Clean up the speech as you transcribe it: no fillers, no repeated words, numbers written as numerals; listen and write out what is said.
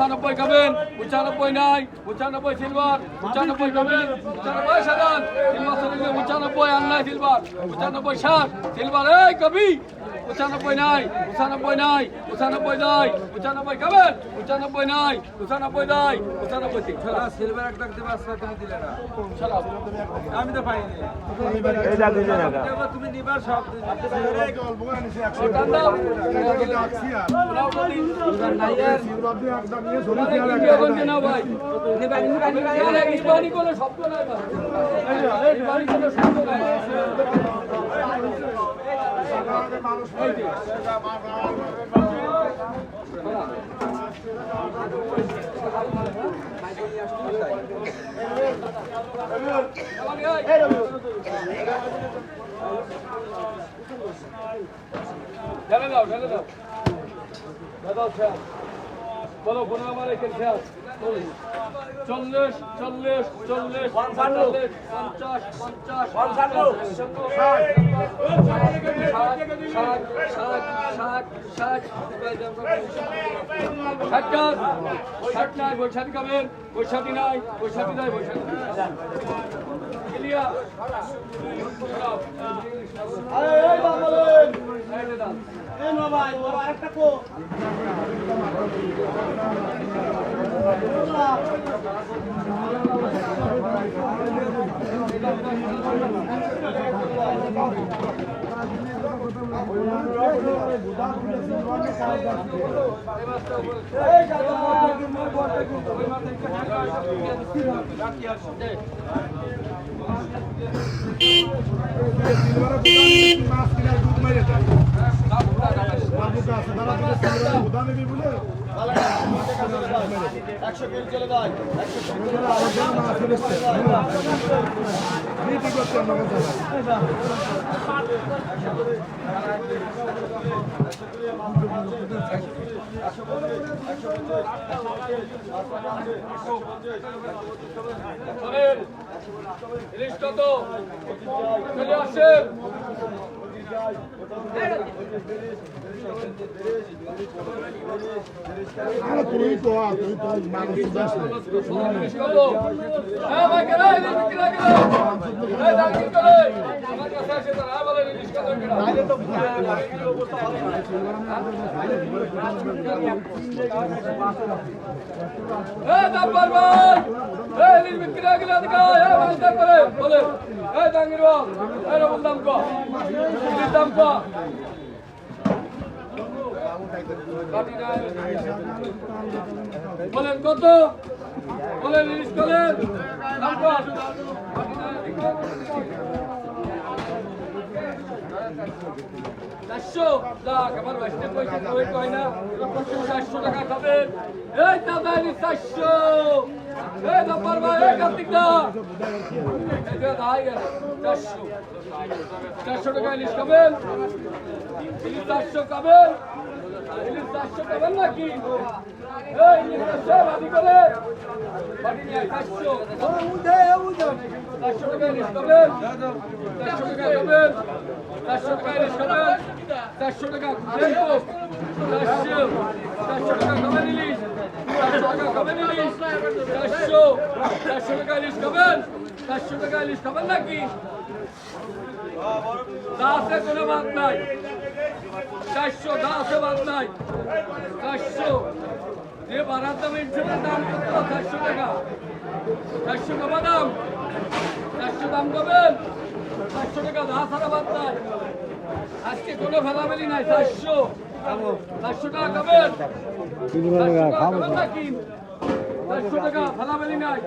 95 খাবেন, 95 নাই, 95 সিলভার, 95 খাবেন, 95 সাদান, সিলভার 95 আর নাই সিলভার, 95 60, সিলভার এই কবি, 95 নাই, 95 নাই, 95 নাই, 95 খাবেন, 95 নাই, 95 নাই, 95 ঠিক, ছাড়া সিলভার একটা দিবা আসলে তুমি দিলে না। ছাড়া আমি তো পাইনি। এই যা দিলে না দেখো তুমি নিবার সব এই গল্প আনিছে 100 ওটার টাকা দাম এটা ডাকছি আর সিলভার দিয়ে একটা নিয়ে ধরে দিয়ে আর একটা এখন কেন ভাই নিবানি কোনো শব্দ নাই ভাই নিবানি কোনো শব্দ নাই মানুষ ঢেলে দাও ঢেলে দাও দাদা খেয়াল বলো কোনো আমার এখানে খেয়াল 40 40 40 45 50 মাছ কিনা দুধ মেরে দেয় বাবুটা আছে তারা তো সিলভার গুদাম নেবে বলে 100 কেজি চলে যায় 100 কেজি চলে মাছ ফেলেছে নীতি করতে আমরা ইলিশ কত চলে আসেন তুই তো মানুষ দাস ইলিশ কত হ্যাঁ ভাই কেন ইলিশ বিক্রি না কেন এই দাম কি করে আমার কাছে আসে তারা বলে ইলিশ কত কেন বাইরে তো এই দাম পারবেন এই ইলিশ বিক্রি না কেন দেখা এই ভাই দাম করে বলে এই দাঙ্গির বাপ এই রকম দাম কো ইলিশ দাম কো বলেন কত বলেন ইলিশ বলেন দাম কত চারশো লাখ আমার বাইশটা পয়সা কই কয় না 400 টাকা খাবেন এই দাদা ইলিশ 400 এই নাম্বার ভাই এই কার্তিক দা এটা দাই গেল 400 টাকা ইলিশ খাবেন ইলিশ 400 খাবেন ইলিশ 400 খাবেন নাকি এই ইলিশ 400 বাদি করে বাদি নিয়ে 400 উঠে 400 টাকা ইলিশ খাবেন 400 টাকা খাবেন 400 টাকা ইলিশ খাবেন 400 টাকা দেন তো 400 টাকা খাবেন ইলিশ 400 টাকা খাবেন ইলিশ 400 টাকা ইলিশ খাবেন 400 টাকা ইলিশ খাবেন নাকি দাসে কোনো বাদ নাই 400 দাসে বাদ নাই 400 যে বারার দাম ইনসুরেন্স দাম কত 400 টাকা 400 টাকা দাম 400 দাম করবেন 400 টাকা দাস আর বাদ নাই আজকে কোনো ফেলাফেলি নাই 400 টাকা খাবেন 400 টাকা খাবেন নাকি 400 টাকা ফেলাফেলি নাই